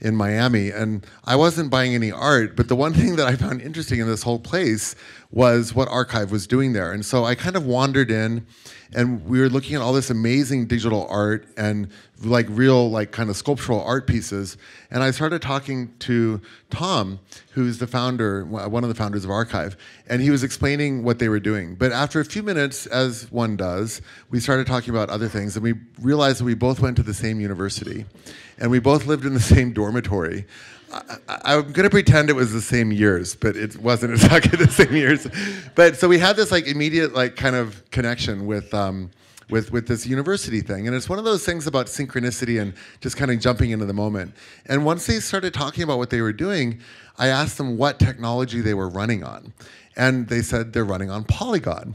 in Miami, and I wasn't buying any art, but the one thing that I found interesting in this whole place was what Archive was doing there. And so I kind of wandered in, and we were looking at all this amazing digital art and like real like kind of sculptural art pieces. And I started talking to Tom, who's the founder, one of the founders of Archive, and he was explaining what they were doing. But after a few minutes, as one does, we started talking about other things, and we realized that we both went to the same university, and we both lived in the same dormitory. I'm going to pretend it was the same years, but it wasn't exactly the same years. But so we had this like immediate like kind of connection with this university thing. And it's one of those things about synchronicity and just kind of jumping into the moment. And once they started talking about what they were doing, I asked them what technology they were running on. And they said they're running on Polygon.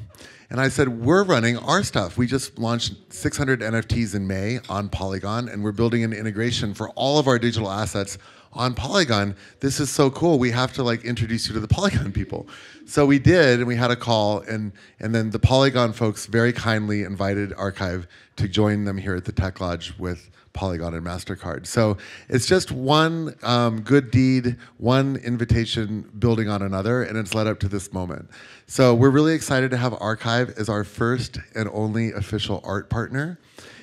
And I said, we're running our stuff. We just launched 600 NFTs in May on Polygon, and we're building an integration for all of our digital assets on Polygon. This is so cool. We have to like introduce you to the Polygon people. So we did, and we had a call, and then the Polygon folks very kindly invited Archive to join them here at the Tech Lodge with Polygon and MasterCard. So it's just one good deed, one invitation building on another, and it's led up to this moment. So we're really excited to have Archive as our first and only official art partner.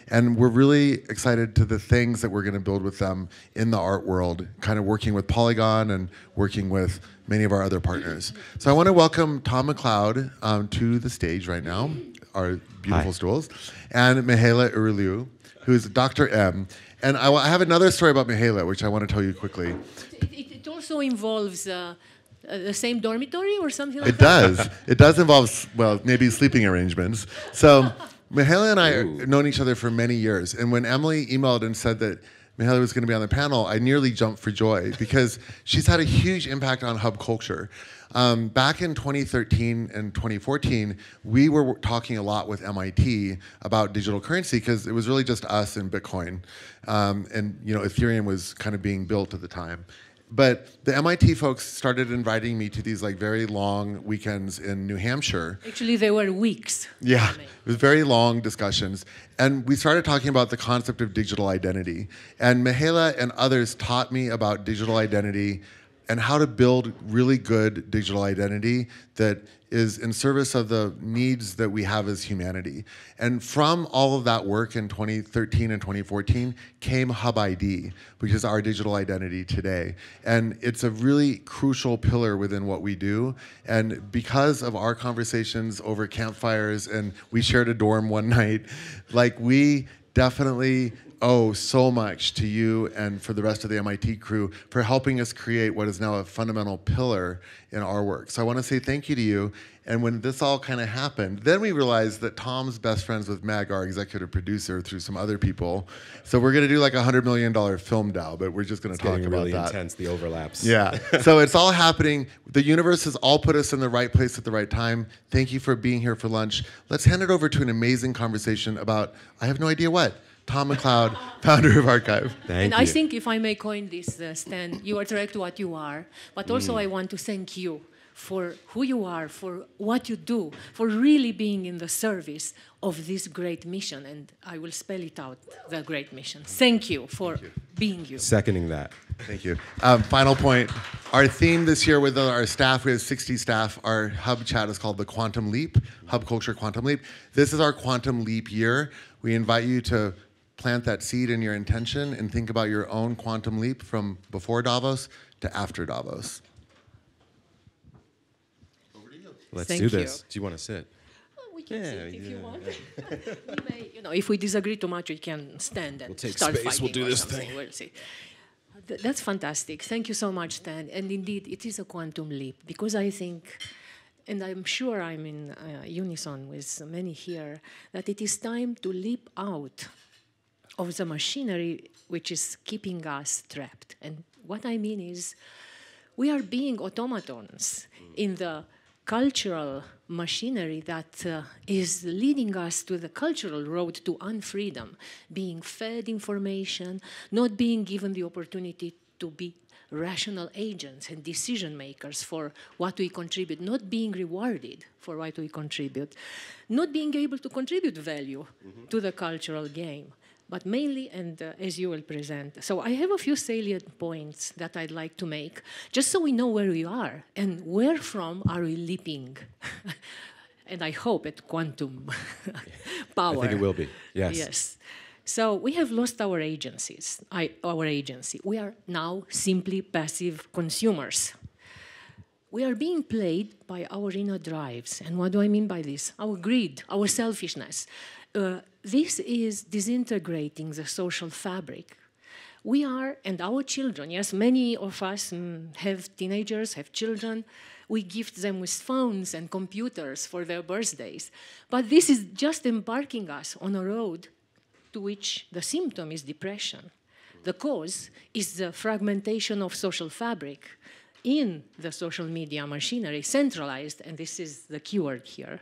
And we're really excited to the things that we're going to build with them in the art world, kind of working with Polygon and working with many of our other partners. So I want to welcome Tom McLeod to the stage right now, our beautiful stools, and Mihaela Irilu, who's Dr. M. And I have another story about Mihaela, which I want to tell you quickly. It also involves the same dormitory or something like that? It does. It does involve, well, maybe sleeping arrangements. So Mihaela and I have known each other for many years. And when Emily emailed and said that Mihaela was going to be on the panel, I nearly jumped for joy because she's had a huge impact on hub culture. Back in 2013 and 2014, we were talking a lot with MIT about digital currency because it was really just us and Bitcoin. And you know, Ethereum was kind of being built at the time. But the MIT folks started inviting me to these like very long weekends in New Hampshire. Actually, they were weeks. Yeah, it was very long discussions. And we started talking about the concept of digital identity. And Mihaela and others taught me about digital identity and how to build really good digital identity that is in service of the needs that we have as humanity. And from all of that work in 2013 and 2014 came Hub ID, which is our digital identity today. And it's a really crucial pillar within what we do. And because of our conversations over campfires, and we shared a dorm one night, like we definitely owe so much to you and for the rest of the MIT crew for helping us create what is now a fundamental pillar in our work. So I want to say thank you to you. And when this all kind of happened, then we realized that Tom's best friends with Meg, our executive producer, through some other people. So we're going to do like a $100 million film now, but we're just going to talk about really that. Intense, the overlaps. Yeah. So it's all happening. The universe has all put us in the right place at the right time. Thank you for being here for lunch. Let's hand it over to an amazing conversation about, I have no idea what. Tom McLeod, founder of Archive. Thank you. I think if I may coin this, Stan, you are direct what you are, but also I want to thank you for who you are, for what you do, for really being in the service of this great mission. And I will spell it out, the great mission. Thank you for being you. Seconding that. Thank you. Final point. Our theme this year with our staff, we have 60 staff. Our hub chat is called the Quantum Leap, Hub Culture Quantum Leap. This is our Quantum Leap year. We invite you to plant that seed in your intention and think about your own quantum leap from before Davos to after Davos. Over to you. Let's do this. Do you want to sit? Oh, we can sit if you want. We may, you know, if we disagree too much, we can stand and start fighting. We'll do this thing. We'll see. That's fantastic. Thank you so much, Stan. And indeed, it is a quantum leap because I think, and I'm sure I'm in unison with many here, that it is time to leap out of the machinery which is keeping us trapped. And what I mean is we are being automatons in the cultural machinery that is leading us to the cultural road to unfreedom, being fed information, not being given the opportunity to be rational agents and decision makers for what we contribute, not being rewarded for what we contribute, not being able to contribute value to the cultural game. but mainly, and as you will present. So I have a few salient points that I'd like to make, just so we know where we are and where from are we leaping. And I hope at quantum power. I think it will be, yes. Yes. So we have lost our agencies, our agency. We are now simply passive consumers. We are being played by our inner drives. And what do I mean by this? Our greed, our selfishness. This is disintegrating the social fabric. We are, and our children, yes, many of us have teenagers, have children. We gift them with phones and computers for their birthdays. But this is just embarking us on a road to which the symptom is depression. The cause is the fragmentation of social fabric in the social media machinery, centralized, and this is the keyword here,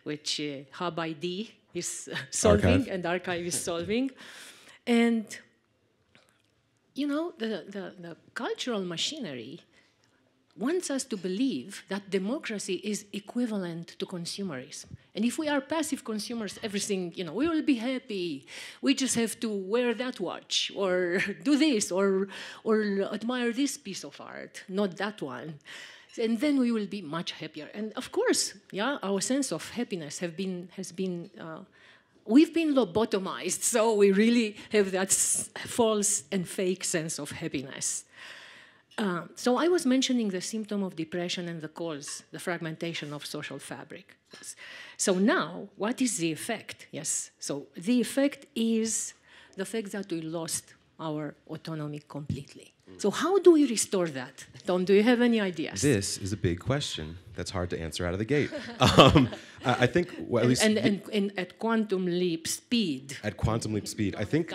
which Hub ID is solving Archive. and Archive is solving. And, you know, the cultural machinery wants us to believe that democracy is equivalent to consumerism. And if we are passive consumers, everything, you know, we will be happy. We just have to wear that watch or do this or admire this piece of art, not that one. And then we will be much happier. And of course, yeah, our sense of happiness has been we've been lobotomized, so we really have that false and fake sense of happiness. So I was mentioning the symptom of depression and the cause, the fragmentation of social fabric. Yes. So now, what is the effect? Yes. So the effect is the fact that we lost our autonomy completely. So how do we restore that? Tom, do you have any ideas? This is a big question that's hard to answer out of the gate. I think, well, at least... And at quantum leap speed. At quantum leap speed. I think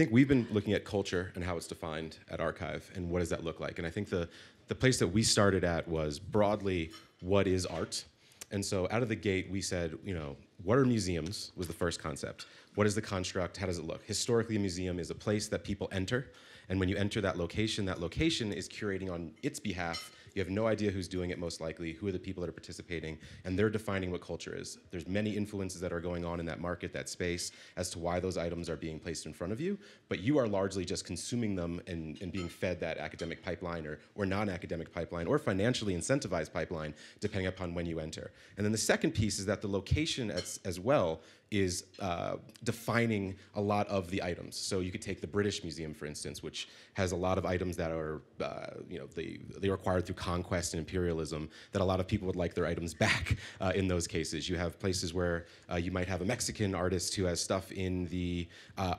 we've been looking at culture and how it's defined at Archive and what does that look like. And I think the place that we started at was broadly, what is art? And so out of the gate, we said, you know, what are museums was the first concept. What is the construct? How does it look? Historically, a museum is a place that people enter. And when you enter that location is curating on its behalf. You have no idea who's doing it most likely, who are the people that are participating, and they're defining what culture is. There's many influences that are going on in that market, that space, as to why those items are being placed in front of you, but you are largely just consuming them and being fed that academic pipeline or non-academic pipeline or financially incentivized pipeline, depending upon when you enter. And then the second piece is that the location as well is defining a lot of the items. So you could take the British Museum, for instance, which has a lot of items that are, they were acquired through conquest and imperialism, that a lot of people would like their items back in those cases. You have places where you might have a Mexican artist who has stuff in the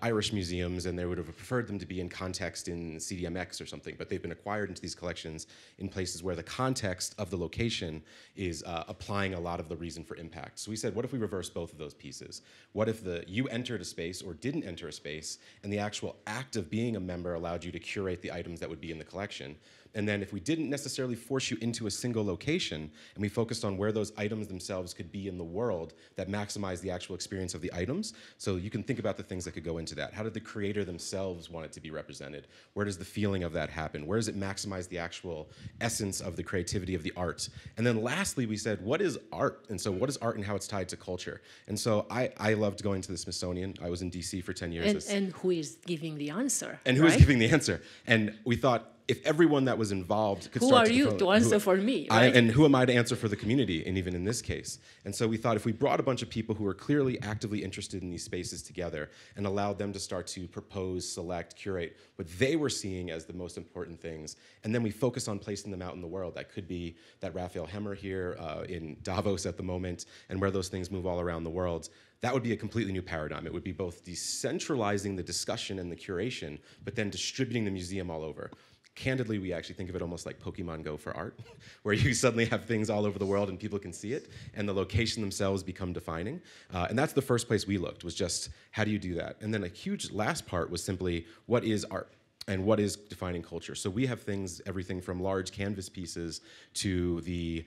Irish museums, and they would have preferred them to be in context in CDMX or something, but they've been acquired into these collections in places where the context of the location is applying a lot of the reason for impact. So we said, what if we reverse both of those pieces? What if you entered a space or didn't enter a space, and the actual act of being a member allowed you to curate the items that would be in the collection? And then if we didn't necessarily force you into a single location, and we focused on where those items themselves could be in the world that maximize the actual experience of the items, so you can think about the things that could go into that. How did the creator themselves want it to be represented? Where does the feeling of that happen? Where does it maximize the actual essence of the creativity of the art? And then lastly, we said, what is art? And so what is art and how it's tied to culture? And so I loved going to the Smithsonian. I was in DC for 10 years. And who is giving the answer? And who is giving the answer? And we thought, if everyone that was involved could start to... Who are you to answer for me? Right? And who am I to answer for the community, and even in this case? And so we thought if we brought a bunch of people who were clearly actively interested in these spaces together and allowed them to start to propose, select, curate what they were seeing as the most important things, and then we focus on placing them out in the world. That could be that Raphael Hemmer here in Davos at the moment, and where those things move all around the world. That would be a completely new paradigm. It would be both decentralizing the discussion and the curation, but then distributing the museum all over. Candidly, we actually think of it almost like Pokemon Go for art, where you suddenly have things all over the world and people can see it, and the location themselves become defining. And that's the first place we looked, was just, how do you do that? And then a huge last part was simply, what is art? and what is defining culture. So we have things, everything from large canvas pieces to the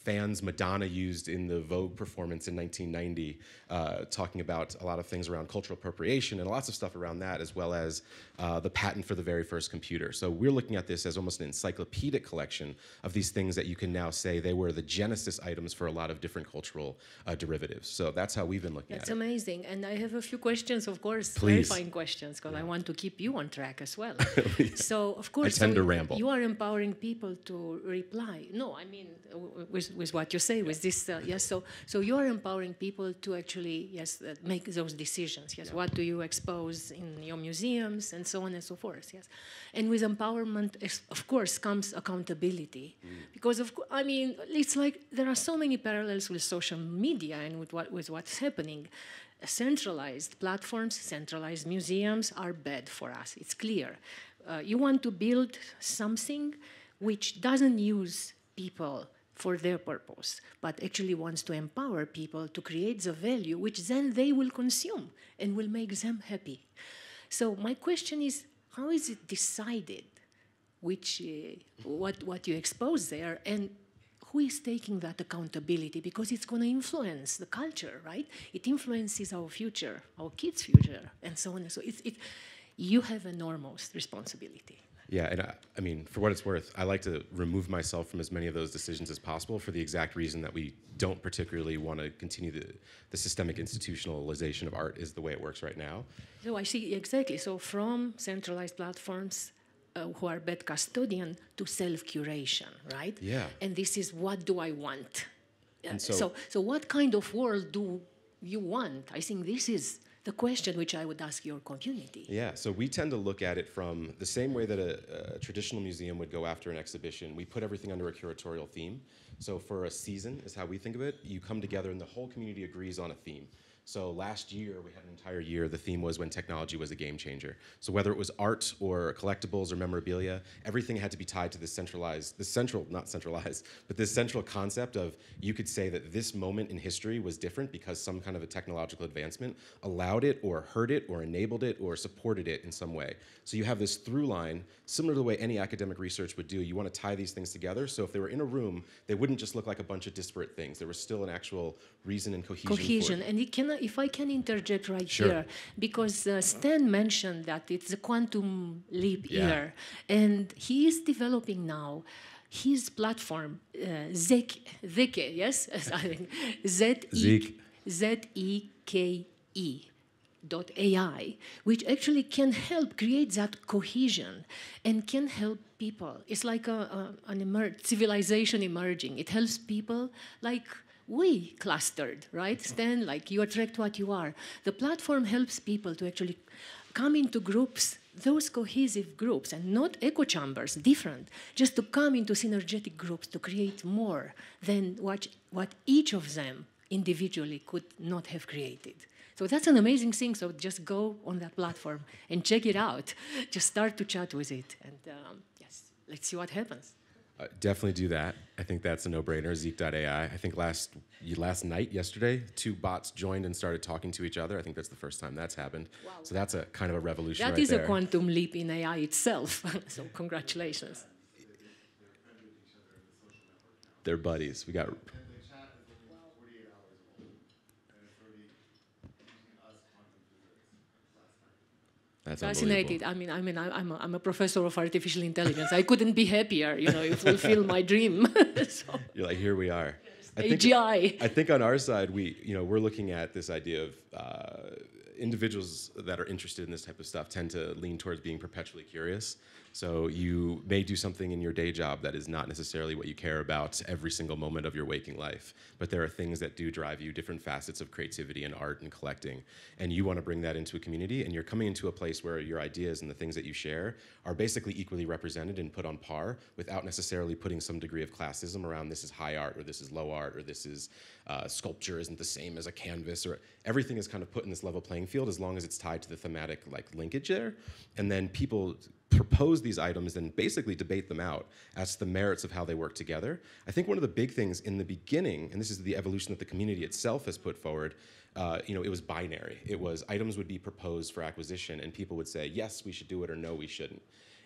fans Madonna used in the Vogue performance in 1990, talking about a lot of things around cultural appropriation and lots of stuff around that, as well as the patent for the very first computer. So we're looking at this as almost an encyclopedic collection of these things that you can now say they were the genesis items for a lot of different cultural derivatives. So that's how we've been looking at it. That's amazing. And I have a few questions, of course, Please. clarifying questions, because I want to keep you on track as well. So, of course, I tend to ramble. You are empowering people to reply. No, I mean, with what you say, with this, yes. So you are empowering people to actually, yes, make those decisions. Yes, what do you expose in your museums, and so on and so forth. Yes, and with empowerment, of course, comes accountability, because I mean, it's like there are so many parallels with social media and with what's happening. Centralized platforms, centralized museums are bad for us. It's clear. You want to build something which doesn't use people for their purpose, but actually wants to empower people to create the value which then they will consume and will make them happy. So my question is, how is it decided which, what you expose there, and who is taking that accountability? Because it's going to influence the culture, right? It influences our future, our kids' future, and so on and so on. You have enormous responsibility. Yeah, and I mean, for what it's worth, I like to remove myself from as many of those decisions as possible for the exact reason that we don't particularly want to continue the systemic institutionalization of art is the way it works right now. So I see, exactly. So from centralized platforms who are bad custodian to self-curation, right? Yeah. And this is, what do I want? And So what kind of world do you want? I think this is the question which I would ask your community. Yeah, so we tend to look at it from the same way that a traditional museum would go after an exhibition. We put everything under a curatorial theme. So for a season is how we think of it. You come together and the whole community agrees on a theme. So last year, we had an entire year, the theme was when technology was a game changer. So whether it was art or collectibles or memorabilia, everything had to be tied to this central concept of, you could say that this moment in history was different because some kind of a technological advancement allowed it or hurt it or enabled it or supported it in some way. So you have this through line, similar to the way any academic research would do. You want to tie these things together. So if they were in a room, they wouldn't just look like a bunch of disparate things. There was still an actual reason and cohesion. And it cannot, if I can interject right Sure. here, because Stan mentioned that it's a quantum leap here, and he is developing now his platform, Zeke, yes? Zeke.ai, which actually can help create that cohesion and can help people. It's like an civilization emerging. It helps people like we clustered, right? Stan, like you attract what you are. The platform helps people to actually come into groups, those cohesive groups, and not echo chambers, different, just to come into synergetic groups to create more than what each of them individually could not have created. So that's an amazing thing. So just go on that platform and check it out. Just start to chat with it. And yes, let's see what happens. Definitely do that. I think that's a no-brainer, Zeke.ai. I think last night, yesterday, 2 bots joined and started talking to each other. I think that's the first time that's happened. Wow. So that's a kind of a revolution That right is there. a quantum leap in AI itself. So congratulations. They're buddies. We got... That's fascinated. I mean, I'm a professor of artificial intelligence. I couldn't be happier, it fulfill my dream. So, you're like, here we are. AGI. I think on our side, we're looking at this idea of individuals that are interested in this type of stuff tend to lean towards being perpetually curious. So you may do something in your day job that is not necessarily what you care about every single moment of your waking life. But there are things that do drive you, different facets of creativity and art and collecting. And you want to bring that into a community, and you're coming into a place where your ideas and the things that you share are basically equally represented and put on par without necessarily putting some degree of classism around this is high art or this is low art or this is sculpture isn't the same as a canvas, or everything is kind of put in this level playing field as long as it's tied to the thematic linkage there. And then people propose these items and basically debate them out as to the merits of how they work together. I think one of the big things in the beginning, and this is the evolution that the community itself has put forward, it was binary. It was items would be proposed for acquisition and people would say, yes, we should do it, or no, we shouldn't.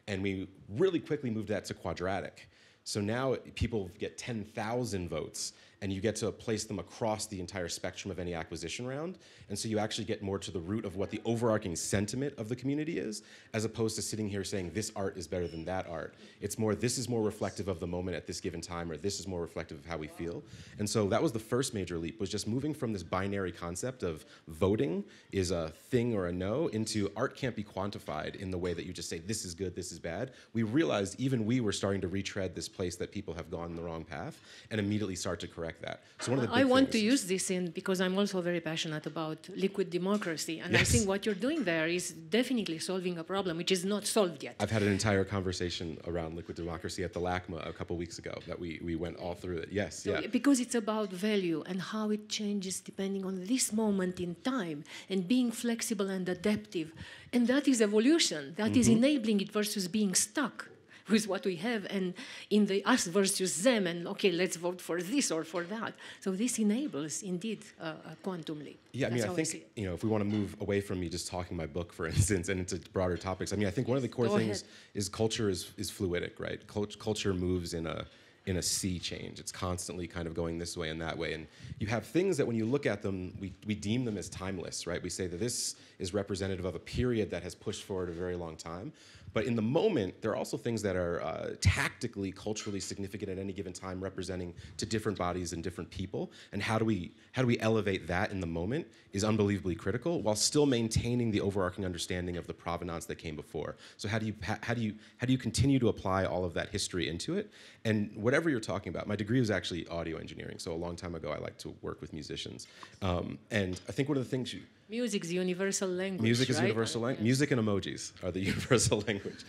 And we really quickly moved that to quadratic. So now people get 10,000 votes, and you get to place them across the entire spectrum of any acquisition round. And so you actually get more to the root of what the overarching sentiment of the community is, as opposed to sitting here saying this art is better than that art. It's more, this is more reflective of the moment at this given time, or this is more reflective of how we feel. And so that was the first major leap, was just moving from this binary concept of voting is a thing or a no, into art can't be quantified in the way that you just say this is good, this is bad. We realized even we were starting to retread this place that people have gone the wrong path, and immediately start to correct that. So one of the big I want to things, use this because I'm also very passionate about liquid democracy, and yes. I think what you're doing there is definitely solving a problem which is not solved yet. I've had an entire conversation around liquid democracy at the LACMA a couple weeks ago that we went all through it. Yes, So, yeah. because it's about value and how it changes depending on this moment in time, and being flexible and adaptive. And that is evolution. That is enabling it versus being stuck with what we have, and in the us versus them, and okay, let's vote for this or for that. So this enables indeed a quantum leap. Yeah, I mean, That's I how think, see it. if we want to move away from me just talking my book, for instance, and into broader topics, I mean, I think one of the core Go things ahead. is culture is fluidic, right? Culture moves in a sea change. It's constantly kind of going this way and that way. And you have things that when you look at them, we deem them as timeless, right? We say that this is representative of a period that has pushed forward a very long time. But in the moment, there are also things that are tactically, culturally significant at any given time, representing to different bodies and different people. And how do we elevate that in the moment is unbelievably critical, while still maintaining the overarching understanding of the provenance that came before. So how do you continue to apply all of that history into it? And whatever you're talking about, my degree was actually audio engineering. So a long time ago, I liked to work with musicians. And I think one of the things Music's universal language. music is right? universal language. Music and emojis are the universal language.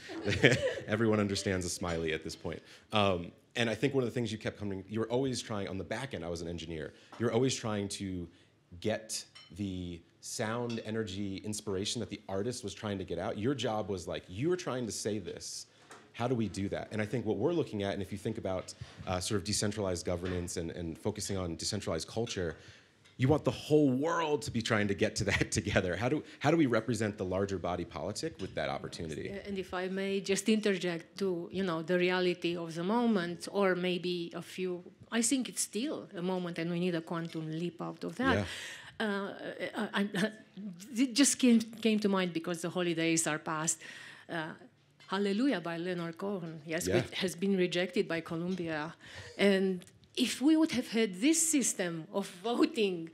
Everyone understands a smiley at this point. And I think one of the things you kept coming, you were always trying, on the back end, I was an engineer, you were always trying to get the sound, energy, inspiration that the artist was trying to get out. Your job was like, you were trying to say this. How do we do that? And I think what we're looking at, and if you think about sort of decentralized governance and focusing on decentralized culture, you want the whole world to be trying to get to that together. How do we represent the larger body politic with that opportunity? And if I may just interject to, the reality of the moment, or maybe I think it's still a moment and we need a quantum leap out of that. Yeah. It just came to mind because the holidays are past. Hallelujah by Leonard Cohen, yes, Yeah. which has been rejected by Columbia. And if we would have had this system of voting,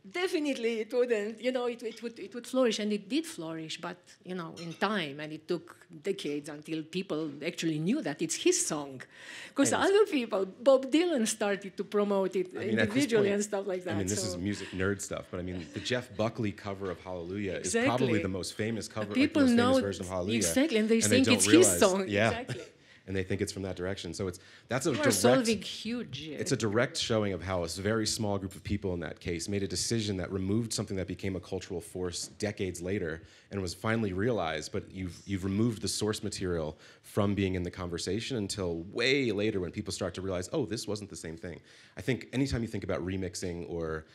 definitely it wouldn't, it would flourish, and it did flourish, but, in time, and it took decades until people actually knew that it's his song. Because other people, Bob Dylan started to promote it individually and stuff like that. I mean, this is music nerd stuff, but I mean, the Jeff Buckley cover of Hallelujah Exactly. is probably the most famous cover, People like the most know famous version of Hallelujah. exactly, and they think don't it's realize, his song. Yeah. Exactly. And they think it's from that direction. So that's a You are direct. solving huge. It's a direct showing of how a very small group of people in that case made a decision that removed something that became a cultural force decades later and was finally realized, but you've removed the source material from being in the conversation until way later when people start to realize, oh, this wasn't the same thing. I think anytime you think about remixing or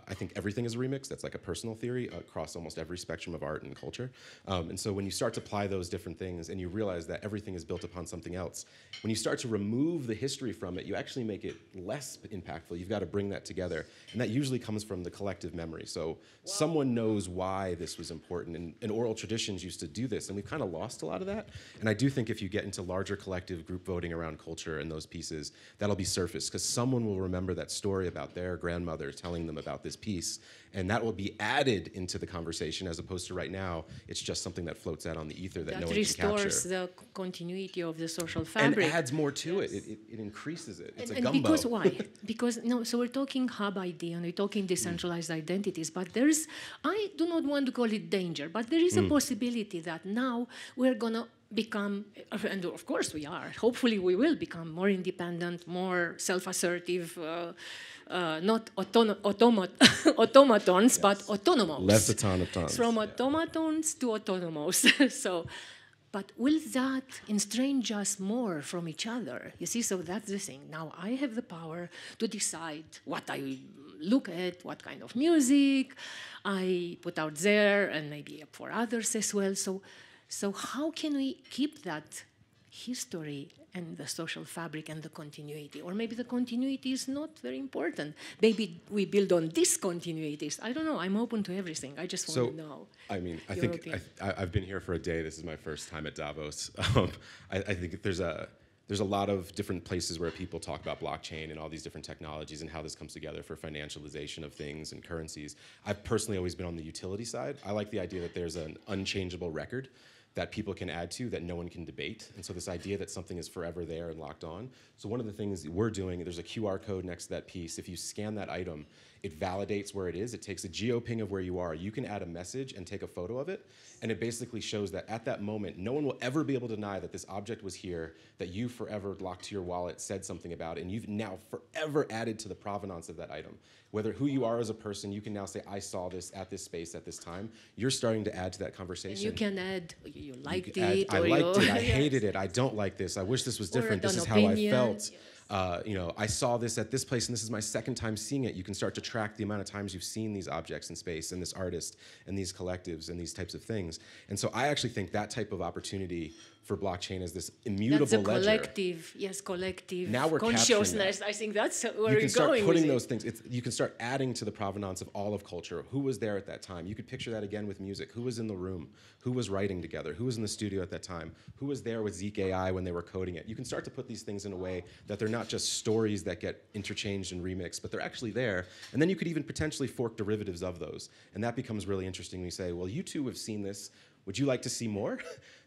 I think everything is a remix. That's like a personal theory across almost every spectrum of art and culture. And so when you start to apply those different things and you realize that everything is built upon something else, when you start to remove the history from it, you actually make it less impactful. You've got to bring that together. And that usually comes from the collective memory. So someone knows why this was important. And oral traditions used to do this. And we've kind of lost a lot of that. And I do think if you get into larger collective group voting around culture and those pieces, that'll be surfaced because someone will remember that story about their grandmother telling them about this piece. And that will be added into the conversation as opposed to right now, it's just something that floats out on the ether that no one can capture. That restores the continuity of the social fabric. And adds more to it. It increases it. It's a and gumbo. Because why? Because, so we're talking hub ID and we're talking decentralized identities, but I do not want to call it danger, but there is a possibility that now we're going to become, and of course we are, hopefully we will become more independent, more self-assertive, not automatons, but autonomous. Less automatons. From automatons to autonomous. So But will that estrange us more from each other? You see, so that's the thing. Now I have the power to decide what I look at, what kind of music I put out there, and maybe for others as well. So how can we keep that history and the social fabric and the continuity? Or maybe the continuity is not very important. Maybe we build on discontinuities. I don't know. I'm open to everything. I just want to know. I mean, I think I've been here for a day. This is my first time at Davos. I think there's a lot of different places where people talk about blockchain and all these different technologies and how this comes together for financialization of things and currencies. I've personally always been on the utility side. I like the idea that there's an unchangeable record that people can add to that no one can debate. And so this idea that something is forever there and locked on. So one of the things we're doing, there's a QR code next to that piece. If you scan that item, it validates where it is. It takes a geoping of where you are. You can add a message and take a photo of it. And it basically shows that at that moment, no one will ever be able to deny that this object was here, that you forever locked to your wallet, said something about it, and you've now forever added to the provenance of that item. Whether who you are as a person, you can now say, I saw this at this space at this time. You're starting to add to that conversation. And you can add, you liked it. I liked it, I hated it, I don't like this, I wish this was different, this is how I felt. Yes. I saw this at this place and this is my second time seeing it. You can start to track the amount of times you've seen these objects in space and this artist and these collectives and these types of things. And so I actually think that type of opportunity for blockchain is this immutable ledger. That's a collective, yes, collective now we're consciousness. I think that's where we're going. You can start putting those things, you can start adding to the provenance of all of culture. Who was there at that time? You could picture that again with music. Who was in the room? Who was writing together? Who was in the studio at that time? Who was there with Zeek AI when they were coding it? You can start to put these things in a way that they're not just stories that get interchanged and remixed, but they're actually there. And then you could even potentially fork derivatives of those. And that becomes really interesting when you say, well, you two have seen this. Would you like to see more?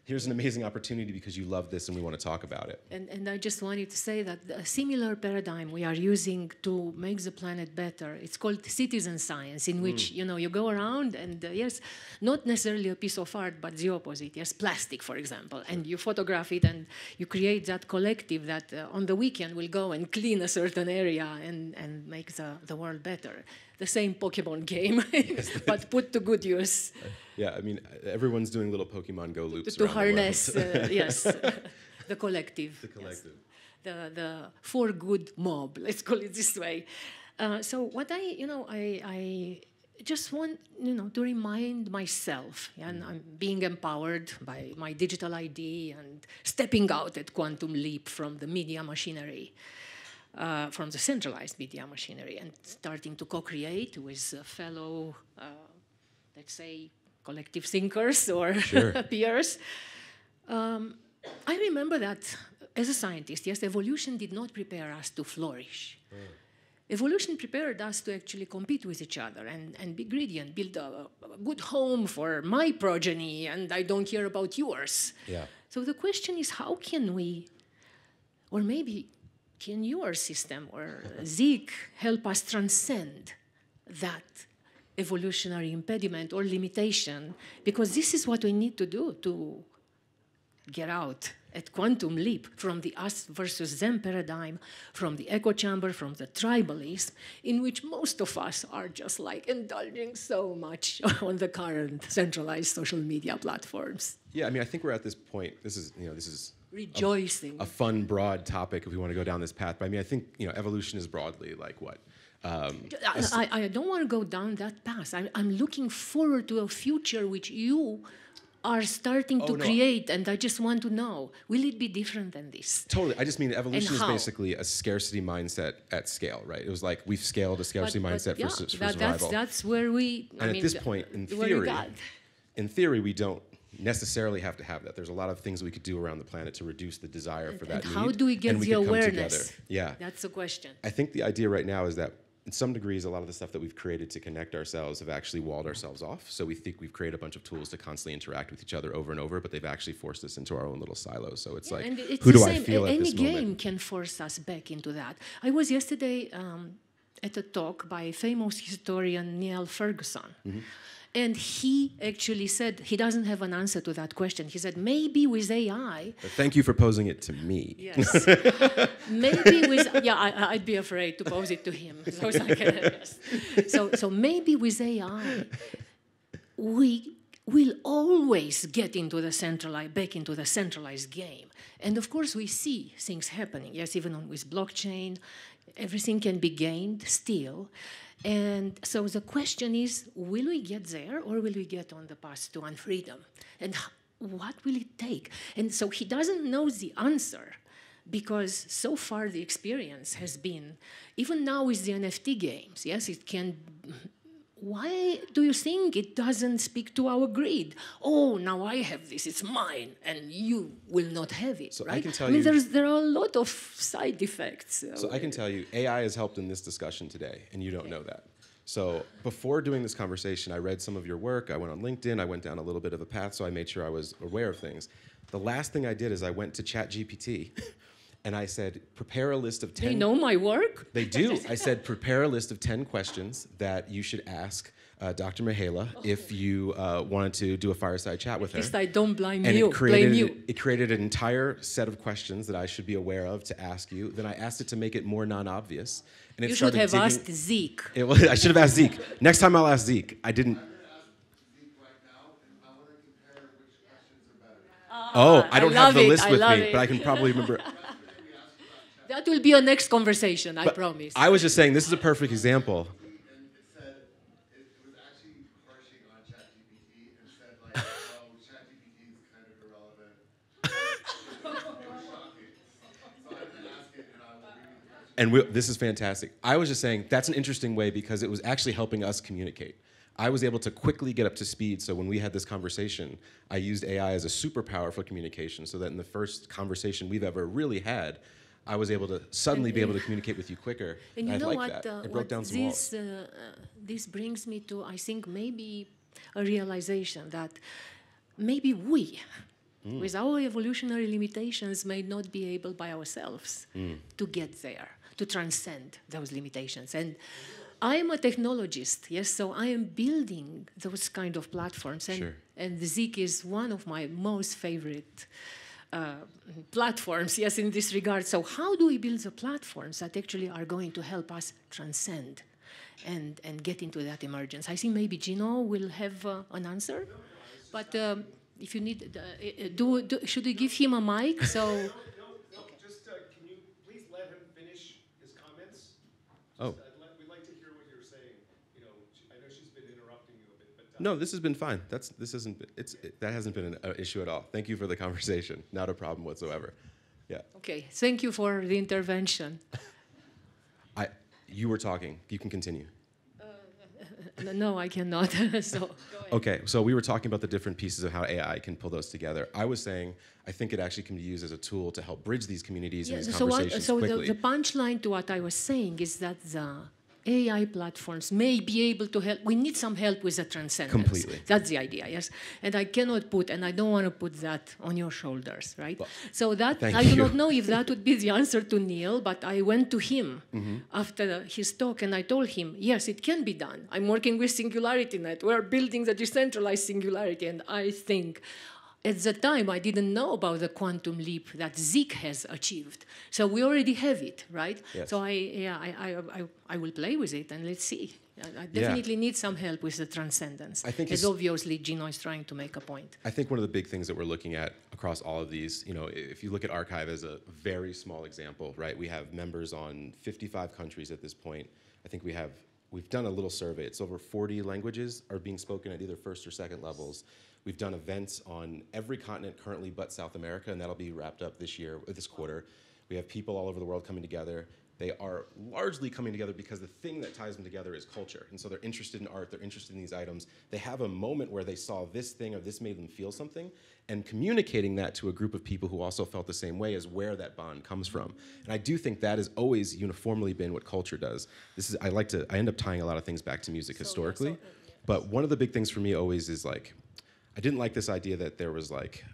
Here's an amazing opportunity because you love this and we want to talk about it. And I just wanted to say that a similar paradigm we are using to make the planet better, it's called citizen science, in which you go around and yes, not necessarily a piece of art, but the opposite, yes, plastic, for example, and you photograph it and you create that collective that on the weekend will go and clean a certain area and make the world better. The same Pokemon game, but put to good use. Yeah, I mean, everyone's doing little Pokemon Go loops to harness, yes, the collective. The collective. Yes. The for good mob, let's call it this way. So what I just want, to remind myself, and I'm being empowered by my digital ID and stepping out at quantum leap from the media machinery. From the centralized media machinery and starting to co-create with fellow, let's say, collective thinkers or peers. I remember that as a scientist, yes, evolution did not prepare us to flourish. Evolution prepared us to actually compete with each other and be greedy and build a good home for my progeny, and I don't care about yours. Yeah. So the question is, how can we, or maybe can your system or Zeek help us transcend that evolutionary impediment or limitation? Because this is what we need to do to get out at quantum leap from the us versus them paradigm, from the echo chamber, from the tribalism, in which most of us are just like indulging so much on the current centralized social media platforms. Yeah, I mean, I think we're at this point. This is rejoicing. A fun, broad topic if we want to go down this path. But I mean, I think evolution is broadly like what? I don't want to go down that path. I'm looking forward to a future which you are starting to create, and I just want to know, will it be different than this? Totally. I just mean evolution is basically a scarcity mindset at scale, right? It was like we've scaled a scarcity mindset for survival. That's where we... And at this point, in theory, we don't necessarily have to have that. There's a lot of things we could do around the planet to reduce the desire for that need. How do we get the awareness? Yeah. That's the question. I think the idea right now is that in some degrees, a lot of the stuff that we've created to connect ourselves have actually walled ourselves off. So we think we've created a bunch of tools to constantly interact with each other over and over, but they've actually forced us into our own little silos. So it's like, who do I feel at this moment? Any game can force us back into that. I was yesterday at a talk by famous historian Niall Ferguson. Mm-hmm. And he actually said he doesn't have an answer to that question. He said, maybe with AI... But thank you for posing it to me. Yes. Maybe with... Yeah, I'd be afraid to pose it to him. So maybe with AI, we will always get into the back into the centralized game. And of course, we see things happening. Yes, even with blockchain, everything can be gained still. And so the question is, will we get there or will we get on the path to unfreedom? And what will it take? And so he doesn't know the answer because so far the experience has been, even now with the NFT games, yes, it can. Why do you think it doesn't speak to our greed? Oh, now I have this, it's mine, and you will not have it, so right? I can tell you, there are a lot of side effects. So I can tell you, AI has helped in this discussion today, and you don't know that. So before doing this conversation, I read some of your work, I went on LinkedIn, I went down a little bit of a path, so I made sure I was aware of things. The last thing I did is I went to ChatGPT, and I said, prepare a list of 10... They know my work? They do. I said, prepare a list of 10 questions that you should ask Dr. Mihaela if you wanted to do a fireside chat with her. At least I don't blame and you. It created an entire set of questions that I should be aware of to ask you. Then I asked it to make it more non-obvious. And it You should have digging. asked Zeke. I should have asked Zeke. Next time I'll ask Zeke. I didn't. Oh, I don't have the list with me, but I can probably remember. That will be a next conversation, I promise. I was just saying, this is a perfect example. And this is fantastic. I was just saying, that's an interesting way because it was actually helping us communicate. I was able to quickly get up to speed, so when we had this conversation, I used AI as a superpower for communication, so that in the first conversation we've ever really had, I was able to suddenly be able to communicate with you quicker. And you know what? It broke down some walls. This brings me to, I think, maybe a realization that maybe we, with our evolutionary limitations, may not be able by ourselves to get there, to transcend those limitations. And I am a technologist, yes, so I am building those kind of platforms. And, and Zeke is one of my most favorite platforms, yes, in this regard. So how do we build the platforms that actually are going to help us transcend and get into that emergence? I think maybe Gino will have an answer, but if you need, should we give him a mic? So. No, just can you please let him finish his comments? We'd like to hear what you're saying. You know, I know she's been interrupting you a bit, but no, this has been fine. That hasn't been an issue at all. Thank you for the conversation. Not a problem whatsoever. Yeah. Okay. Thank you for the intervention. You were talking. You can continue. No, I cannot. So. Okay, so we were talking about the different pieces of how AI can pull those together. I was saying, I think it actually can be used as a tool to help bridge these communities and these conversations quickly. The punchline to what I was saying is that the AI platforms may be able to help. We need some help with the transcendence. Completely. That's the idea, yes. And I cannot put, and I don't want to put that on your shoulders, right? Well, so that, I do not know if that would be the answer to Neil, but I went to him after his talk and I told him, yes, it can be done. I'm working with SingularityNet. We're building the decentralized singularity, and I think at the time, I didn't know about the quantum leap that Zeke has achieved. So we already have it, right? Yes. So I will play with it and let's see. I definitely need some help with the transcendence. I think, as obviously Gino is trying to make a point. I think one of the big things that we're looking at across all of these, you know, if you look at Archive as a very small example, right? We have members on 55 countries at this point. I think we've done a little survey. It's over 40 languages are being spoken at either first or second levels. We've done events on every continent currently but South America, and that'll be wrapped up this year, this quarter. We have people all over the world coming together. They are largely coming together because the thing that ties them together is culture. And so they're interested in art, they're interested in these items. They have a moment where they saw this thing or this made them feel something, and communicating that to a group of people who also felt the same way is where that bond comes from. And I do think that has always uniformly been what culture does. I end up tying a lot of things back to music historically, but one of the big things for me always is like, I didn't like this idea that there was like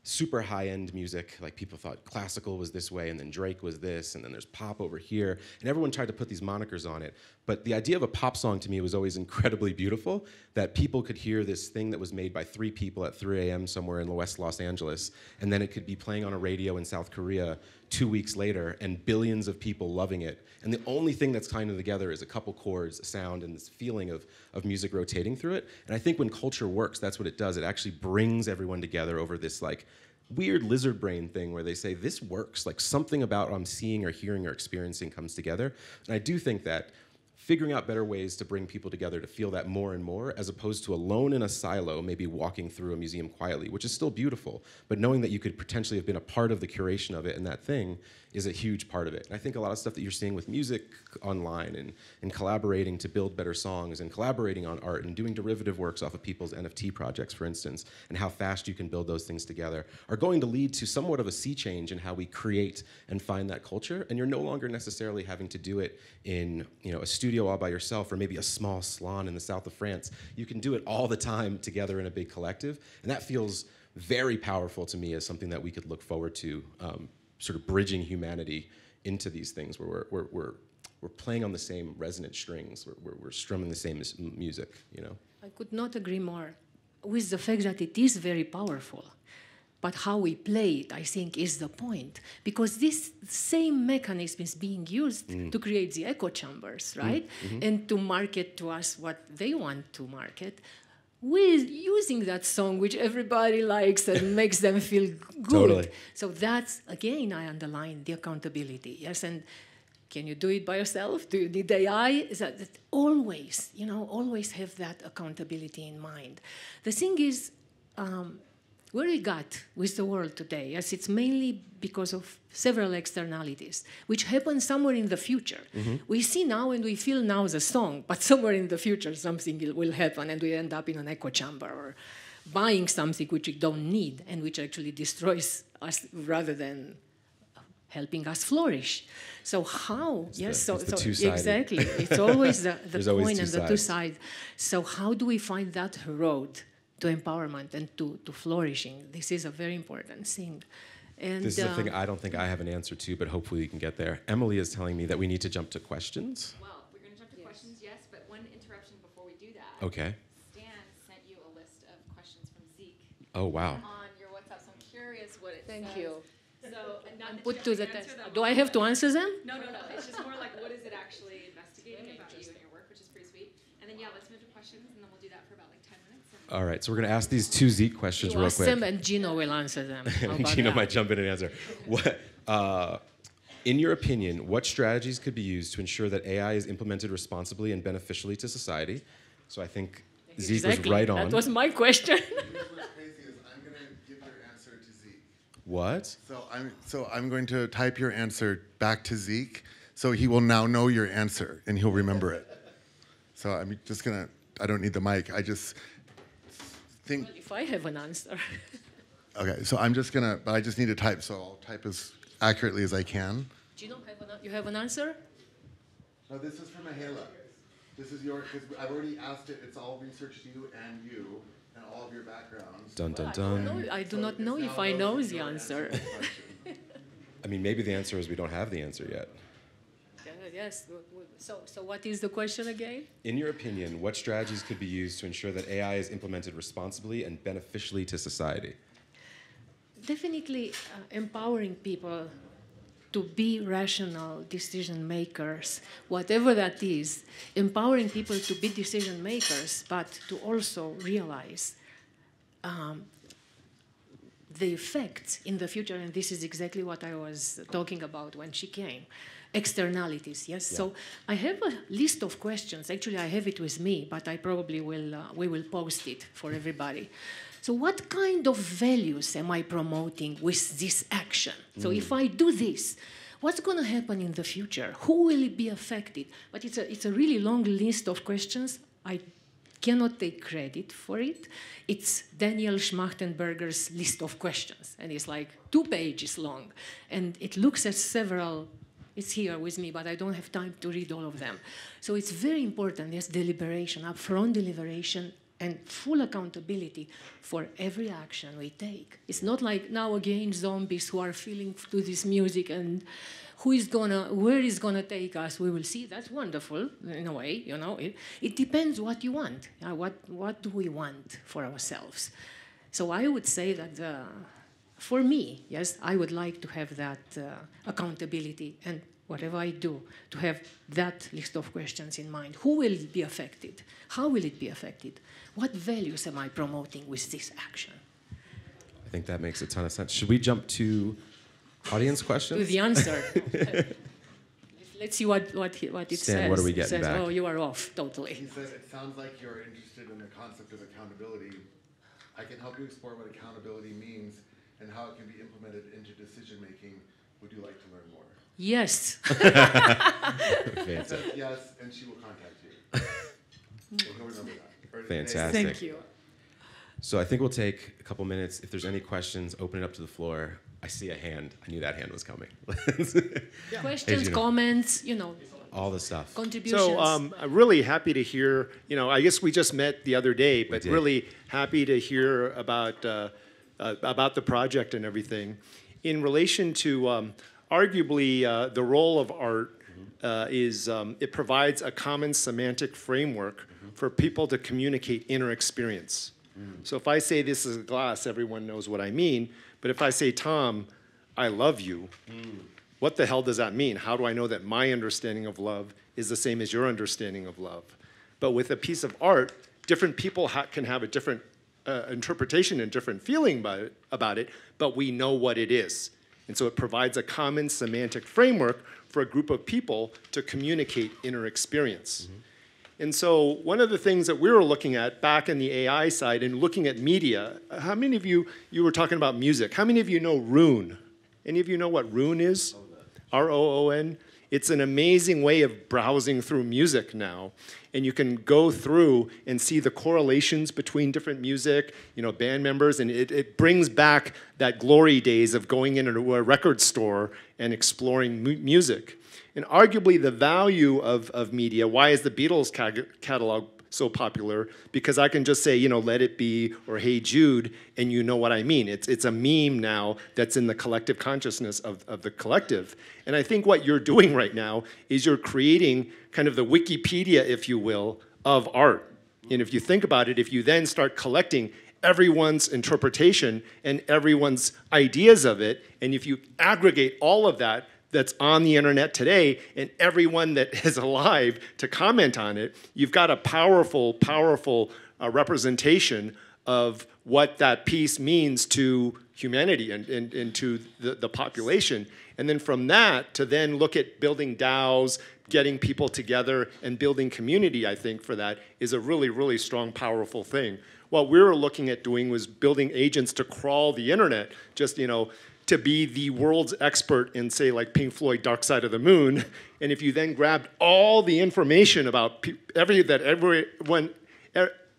super high-end music. Like people thought classical was this way, and then Drake was this, and then there's pop over here. And everyone tried to put these monikers on it. But the idea of a pop song to me was always incredibly beautiful, that people could hear this thing that was made by 3 people at 3 a.m. somewhere in West Los Angeles, and then it could be playing on a radio in South Korea 2 weeks later, and billions of people loving it. And the only thing that's tying them together is a couple chords, a sound, and this feeling of music rotating through it. And I think when culture works, that's what it does. It actually brings everyone together over this like weird lizard brain thing where they say, this works. Like something about what I'm seeing or hearing or experiencing comes together. And I do think that figuring out better ways to bring people together to feel that more and more, as opposed to alone in a silo, maybe walking through a museum quietly, which is still beautiful, but knowing that you could potentially have been a part of the curation of it and that thing is a huge part of it. And I think a lot of stuff that you're seeing with music online and collaborating to build better songs and collaborating on art and doing derivative works off of people's NFT projects, for instance, and how fast you can build those things together are going to lead to somewhat of a sea change in how we create and find that culture. And you're no longer necessarily having to do it in a studio all by yourself or maybe a small salon in the south of France. You can do it all the time together in a big collective. And that feels very powerful to me as something that we could look forward to, sort of bridging humanity into these things where we're playing on the same resonant strings, we're strumming the same music, I could not agree more with the fact that it is very powerful. But how we play it, I think, is the point. Because this same mechanism is being used to create the echo chambers, right? And to market to us what they want to market, with using that song which everybody likes and makes them feel good. Totally. So that's, again, I underline the accountability. Yes, and can you do it by yourself? Do you need AI? Is that always, always have that accountability in mind. The thing is, where we got with the world today, yes, it's mainly because of several externalities, which happen somewhere in the future. We see now and we feel now the song, but somewhere in the future something will happen and we end up in an echo chamber or buying something which we don't need and which actually destroys us rather than helping us flourish. So how? Exactly. It's always the point and the two sides. So how do we find that road to empowerment and to flourishing? This is a very important thing. And this is a thing I don't think I have an answer to, but hopefully we can get there. Emily is telling me that we need to jump to questions. Well, we're going to jump to questions, yes, but one interruption before we do that. Okay. Stan sent you a list of questions from Zeke. Oh, wow. On your WhatsApp, so I'm curious what it Thank says. you. So, and not that Put you to have the to test. answer them Do I have to answer them? No. It's just more like what is it actually investigating about you and your work, which is pretty sweet. And then, let's move to questions, and then we'll do that for about 10 minutes. All right, so we're going to ask these 2 Zeke questions real quick. Them and Gino will answer them. Gino might jump in and answer. In your opinion, what strategies could be used to ensure that AI is implemented responsibly and beneficially to society? So I think Zeke was right on. That was my question. What's crazy is I'm going to give your answer to Zeke. What? So I'm going to type your answer back to Zeke, so he will now know your answer and he'll remember it. So I'm just going to, I don't need the mic. I just think. Well, if I have an answer. Okay, so I'm just going to, but I just need to type, so I'll type as accurately as I can. Gino, you have an answer? No, this is from Mahela. This is your, because I've already asked it, it's all researched you and all of your backgrounds. Dun, dun, dun. I do not know if I know the answer. I mean, maybe the answer is we don't have the answer yet. Yes. So what is the question again? In your opinion, what strategies could be used to ensure that AI is implemented responsibly and beneficially to society? Definitely empowering people to be rational decision makers, whatever that is, empowering people to be decision makers, but to also realize the effects in the future, and this is exactly what I was talking about when she came. Externalities, yes. Yeah. So I have a list of questions. Actually, I have it with me, but I probably we will post it for everybody. So what kind of values am I promoting with this action? So if I do this, what's going to happen in the future? Who will be affected? But it's a really long list of questions. I cannot take credit for it. It's Daniel Schmachtenberger's list of questions, and it's like 2 pages long. And it looks at several. It's here with me, but I don't have time to read all of them. So it's very important, yes, deliberation, upfront deliberation and full accountability for every action we take. It's not like now again zombies who are feeling to this music and where is gonna take us, we will see. That's wonderful in a way, you know. It depends what you want. What do we want for ourselves? So I would say that for me, yes, I would like to have that accountability, and whatever I do, to have that list of questions in mind. Who will be affected? How will it be affected? What values am I promoting with this action? I think that makes a ton of sense. Should we jump to audience questions? To the answer. Let's see what it Stan, says. what are we getting back? Oh, you are off, totally. He said, it sounds like you're interested in the concept of accountability. I can help you explore what accountability means and how it can be implemented into decision making. Would you like to learn more? Yes. Fantastic. Yes, and she will contact you. You'll remember that. Fantastic. Thank you. So I think we'll take a couple minutes. If there's any questions, open it up to the floor. I see a hand. I knew that hand was coming. Questions, Gina. comments, you know, All the stuff. contributions. So I'm really happy to hear, I guess we just met the other day, but did. really happy to hear about the project and everything. In relation to arguably the role of art is it provides a common semantic framework for people to communicate inner experience. So if I say this is a glass, everyone knows what I mean. But if I say, Tom, I love you, what the hell does that mean? How do I know that my understanding of love is the same as your understanding of love? But with a piece of art, different people can have a different interpretation and different feeling about it, but we know what it is. And so it provides a common semantic framework for a group of people to communicate inner experience. And so one of the things that we were looking at back in the AI side and looking at media, how many of you were talking about music, how many of you know Roon? Any of you know what Roon is? R-O-O-N? It's an amazing way of browsing through music now. And you can go through and see the correlations between different music, band members, and it brings back that glory days of going into a record store and exploring music. And arguably the value of media, why is the Beatles catalog so popular? Because I can just say, Let It Be or Hey Jude, and you know what I mean. It's a meme now that's in the collective consciousness of the collective. And I think what you're doing right now is you're creating kind of the Wikipedia, if you will, of art. And if you think about it, if you then start collecting everyone's interpretation and everyone's ideas of it, and if you aggregate all of that, that's on the internet today, and everyone that is alive to comment on it, you've got a powerful, powerful representation of what that piece means to humanity and to the population. And then from that, to then look at building DAOs, getting people together, and building community, I think, for that is a really, really strong, powerful thing. What we were looking at doing was building agents to crawl the internet, just, to be the world's expert in, say, like Pink Floyd, Dark Side of the Moon. And if you then grabbed all the information about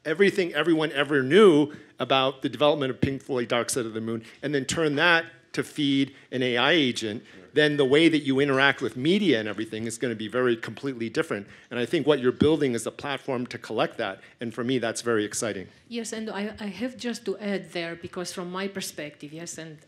everything everyone ever knew about the development of Pink Floyd, Dark Side of the Moon, and then turn that to feed an AI agent, then the way that you interact with media and everything is going to be very completely different. And I think what you're building is a platform to collect that. And for me, that's very exciting. Yes, and I have just to add there, because from my perspective, yes, and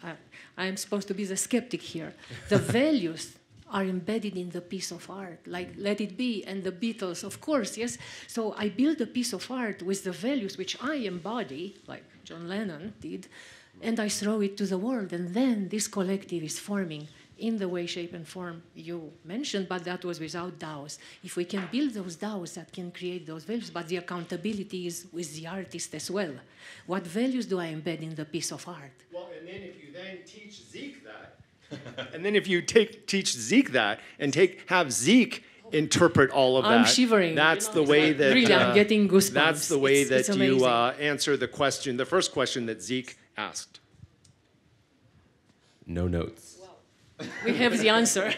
I'm supposed to be the skeptic here, the values are embedded in the piece of art, like Let It Be and the Beatles, of course, yes. So I build a piece of art with the values which I embody, like John Lennon did, and I throw it to the world, and then this collective is forming in the way, shape, and form you mentioned, but that was without DAOs. If we can build those DAOs that can create those values, but the accountability is with the artist as well. What values do I embed in the piece of art? Well, and then if you then teach Zeke that, and then if you teach Zeke that, and have Zeke interpret all of that. I'm shivering. That's the way that really, I'm getting goosebumps. That's the way it's that you amazing. answer the question, the first question that Zeke asked. No notes. We have the answer.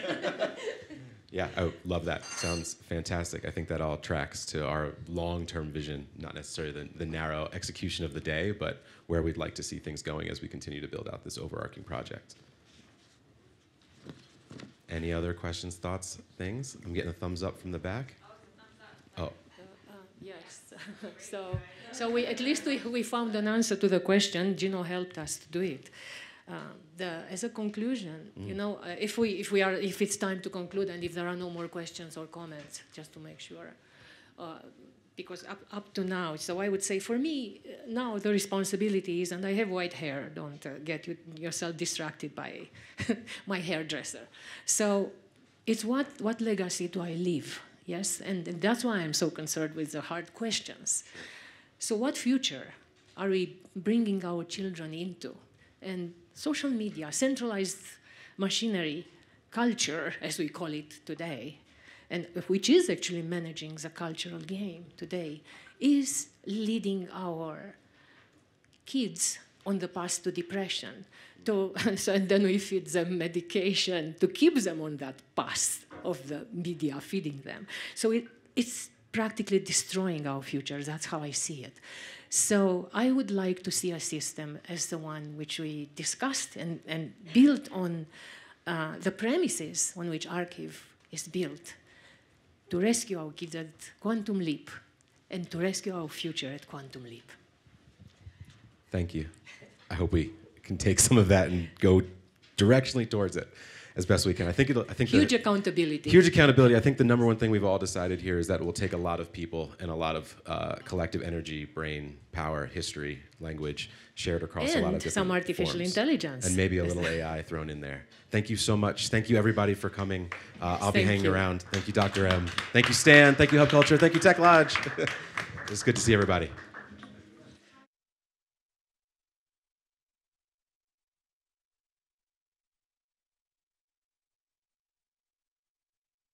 Yeah, I love that. Sounds fantastic. I think that all tracks to our long-term vision, not necessarily the narrow execution of the day, but where we'd like to see things going as we continue to build out this overarching project. Any other questions, thoughts, things? I'm getting a thumbs up from the back. Oh. Yes. So we at least we found an answer to the question. Gino helped us to do it. As a conclusion, if it's time to conclude, and if there are no more questions or comments, just to make sure, because up to now, so I would say for me now the responsibility is, and I have white hair. Don't get yourself distracted by my hairdresser. So it's what legacy do I leave? Yes, and that's why I'm so concerned with the hard questions. So what future are we bringing our children into? And social media, centralized machinery, culture, as we call it today, and which is actually managing the cultural game today, is leading our kids on the path to depression. And then we feed them medication to keep them on that path of the media feeding them. So it's practically destroying our future. That's how I see it. So I would like to see a system as the one which we discussed and built on the premises on which Archive is built to rescue our kids at quantum leap and to rescue our future at quantum leap. Thank you. I hope we can take some of that and go directionally towards it as best we can. I think huge accountability. Huge accountability. I think the number one thing we've all decided here is that it will take a lot of people and a lot of collective energy, brain, power, history, language shared across a lot of different some artificial forms. intelligence. And maybe a little AI thrown in there. Thank you so much. Thank you, everybody, for coming. I'll be hanging around. Thank you, Dr. M. Thank you, Stan. Thank you, Hub Culture. Thank you, Tech Lodge. It was good to see everybody.